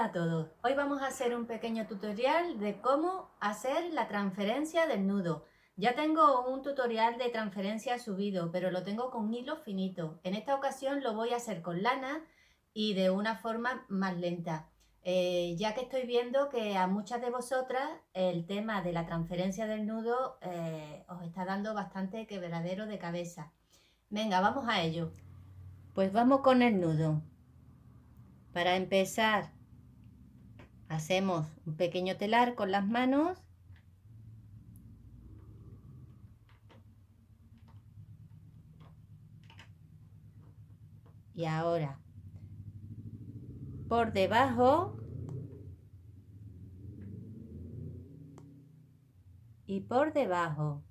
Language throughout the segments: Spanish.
a todos, hoy vamos a hacer un pequeño tutorial de cómo hacer la transferencia del nudo. Ya tengo un tutorial de transferencia subido, pero lo tengo con hilo finito. En esta ocasión lo voy a hacer con lana y de una forma más lenta, ya que estoy viendo que a muchas de vosotras el tema de la transferencia del nudo os está dando bastante quebradero de cabeza. Venga, vamos a ello. Pues vamos con el nudo. Para empezar, hacemos un pequeño telar con las manos y ahora por debajo y por debajo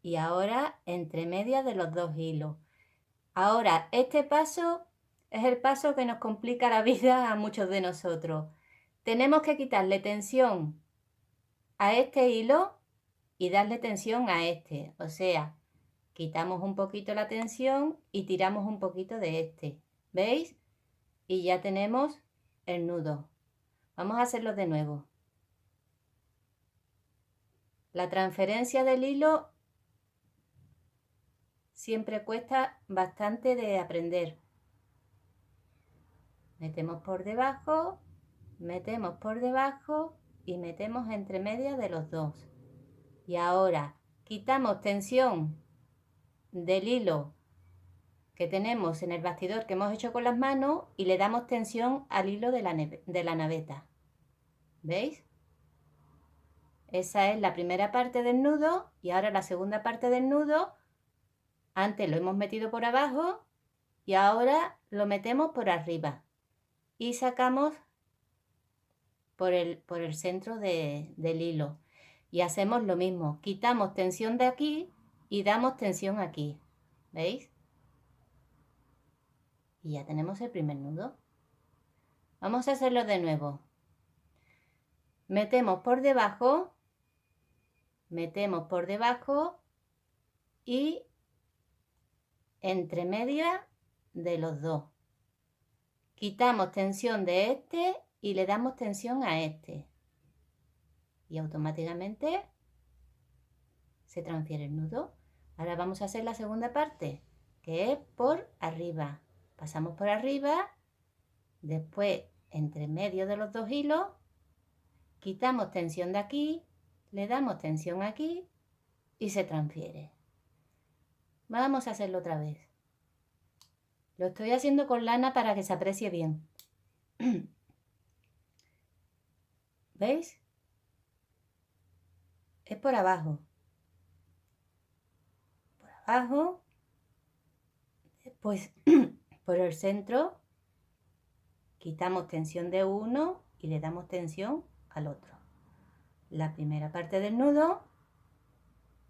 y ahora entre medias de los dos hilos. Ahora este paso es el paso que nos complica la vida a muchos de nosotros. Tenemos que quitarle tensión a este hilo y darle tensión a este, o sea, quitamos un poquito la tensión y tiramos un poquito de este, ¿veis? Y ya tenemos el nudo. Vamos a hacerlo de nuevo. La transferencia del hilo siempre cuesta bastante de aprender. Metemos por debajo y metemos entre medias de los dos. Y ahora quitamos tensión del hilo que tenemos en el bastidor que hemos hecho con las manos y le damos tensión al hilo de la naveta. ¿Veis? Esa es la primera parte del nudo y ahora la segunda parte del nudo. Antes lo hemos metido por abajo y ahora lo metemos por arriba y sacamos por el centro del hilo y hacemos lo mismo, quitamos tensión de aquí y damos tensión aquí, ¿veis? Y ya tenemos el primer nudo. Vamos a hacerlo de nuevo. Metemos por debajo y entre medias de los dos. Quitamos tensión de este y le damos tensión a este. Y automáticamente se transfiere el nudo. Ahora vamos a hacer la segunda parte, que es por arriba. Pasamos por arriba, después entre medio de los dos hilos, quitamos tensión de aquí, le damos tensión aquí y se transfiere. Vamos a hacerlo otra vez. Lo estoy haciendo con lana para que se aprecie bien. ¿Veis? Es por abajo. Por abajo. Después por el centro. Quitamos tensión de uno y le damos tensión al otro. La primera parte del nudo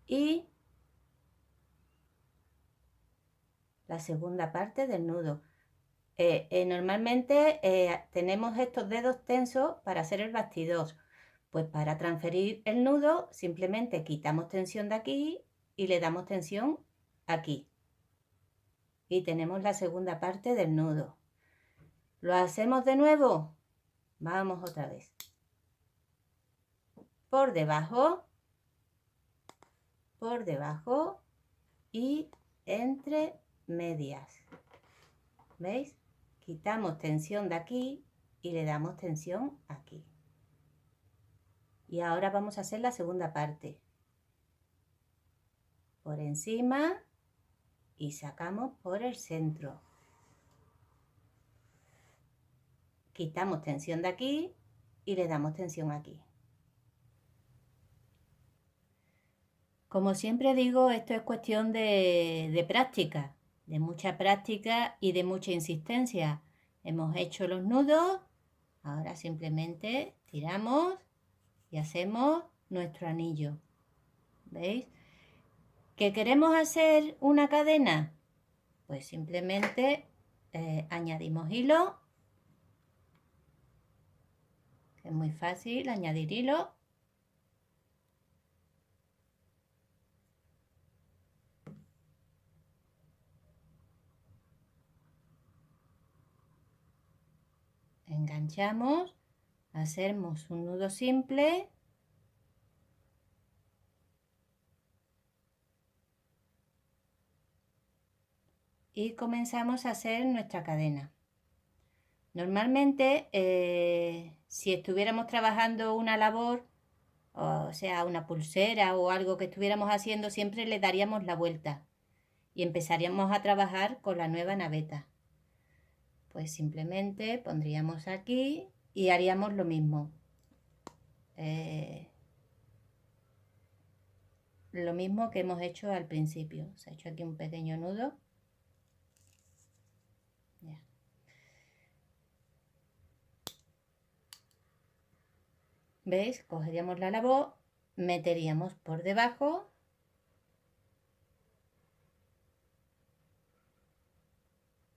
y la segunda parte del nudo. Normalmente tenemos estos dedos tensos para hacer el bastidor. Pues para transferir el nudo simplemente quitamos tensión de aquí y le damos tensión aquí. Y tenemos la segunda parte del nudo. ¿Lo hacemos de nuevo? Vamos otra vez. Por debajo y entre medias. ¿Veis? Quitamos tensión de aquí y le damos tensión aquí. Y ahora vamos a hacer la segunda parte. Por encima y sacamos por el centro. Quitamos tensión de aquí y le damos tensión aquí. Como siempre digo, esto es cuestión de práctica, de mucha práctica y de mucha insistencia. Hemos hecho los nudos, ahora simplemente tiramos y hacemos nuestro anillo. ¿Veis? ¿Que queremos hacer una cadena? Pues simplemente añadimos hilo. Es muy fácil añadir hilo. enganchamos, hacemos un nudo simple y comenzamos a hacer nuestra cadena. Normalmente, si estuviéramos trabajando una labor, o sea, una pulsera o algo que estuviéramos haciendo, siempre le daríamos la vuelta y empezaríamos a trabajar con la nueva naveta. Pues simplemente pondríamos aquí y haríamos lo mismo. Lo mismo que hemos hecho al principio. Se ha hecho aquí un pequeño nudo. Ya. ¿Veis? Cogeríamos la labor, meteríamos por debajo,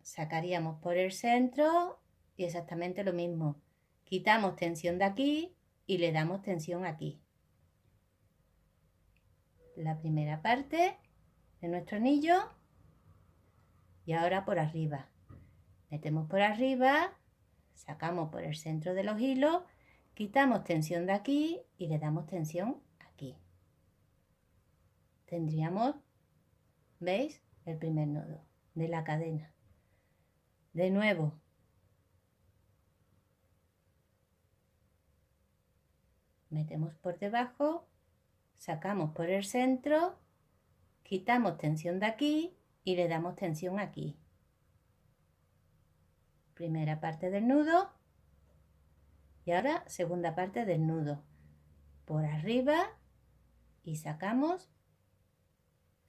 sacaríamos por el centro y exactamente lo mismo. Quitamos tensión de aquí y le damos tensión aquí. La primera parte de nuestro anillo y ahora por arriba. Metemos por arriba, sacamos por el centro de los hilos, quitamos tensión de aquí y le damos tensión aquí. Tendríamos, ¿veis? El primer nudo de la cadena. De nuevo. Metemos por debajo, sacamos por el centro, quitamos tensión de aquí y le damos tensión aquí. Primera parte del nudo y ahora segunda parte del nudo. Por arriba y sacamos,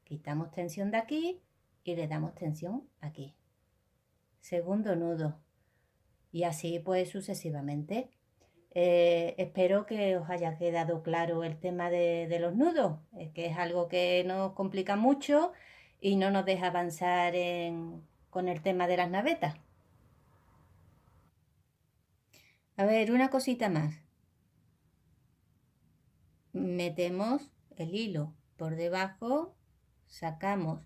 quitamos tensión de aquí y le damos tensión aquí. Segundo nudo y así pues sucesivamente. Espero que os haya quedado claro el tema de los nudos, que es algo que nos complica mucho y no nos deja avanzar con el tema de las navetas. A ver, una cosita más. Metemos el hilo por debajo, sacamos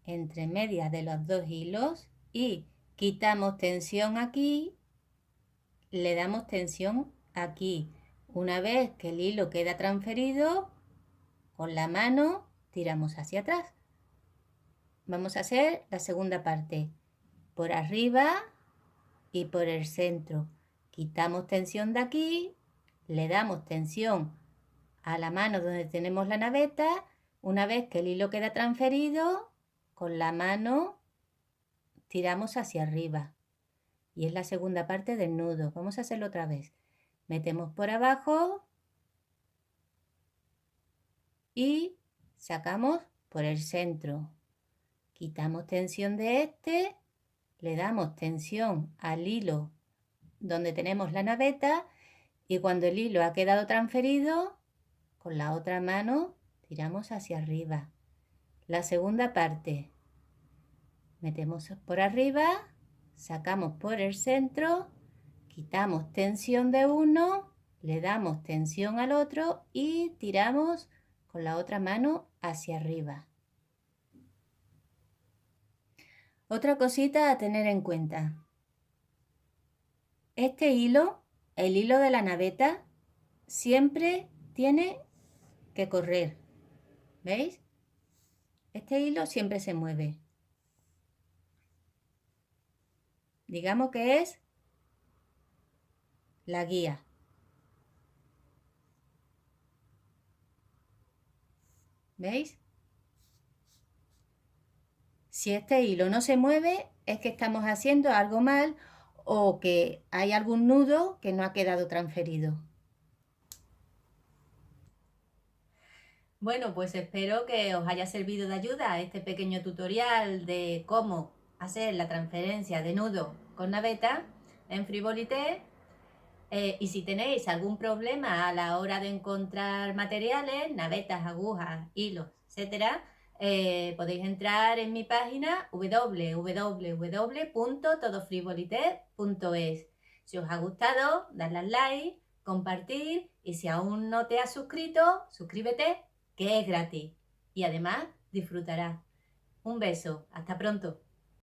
entre medias de los dos hilos y quitamos tensión aquí, le damos tensión aquí. Una vez que el hilo queda transferido, con la mano tiramos hacia atrás. Vamos a hacer la segunda parte. Por arriba y por el centro. Quitamos tensión de aquí, le damos tensión a la mano donde tenemos la naveta. Una vez que el hilo queda transferido, con la mano tiramos hacia arriba. Y es la segunda parte del nudo. Vamos a hacerlo otra vez. Metemos por abajo y sacamos por el centro. Quitamos tensión de este, le damos tensión al hilo donde tenemos la naveta y cuando el hilo ha quedado transferido, con la otra mano tiramos hacia arriba. La segunda parte, metemos por arriba, sacamos por el centro, quitamos tensión de uno, le damos tensión al otro y tiramos con la otra mano hacia arriba. Otra cosita a tener en cuenta. Este hilo, el hilo de la naveta, siempre tiene que correr. ¿Veis? Este hilo siempre se mueve. Digamos que es la guía. ¿Veis? Si este hilo no se mueve, es que estamos haciendo algo mal o que hay algún nudo que no ha quedado transferido. Bueno, pues espero que os haya servido de ayuda este pequeño tutorial de cómo hacer la transferencia de nudo con naveta en Frivolité. Y si tenéis algún problema a la hora de encontrar materiales, navetas, agujas, hilos, etcétera, podéis entrar en mi página www.todofrivolité.es. Si os ha gustado, dadle al like, compartir y si aún no te has suscrito, suscríbete, que es gratis y además disfrutarás. Un beso, hasta pronto.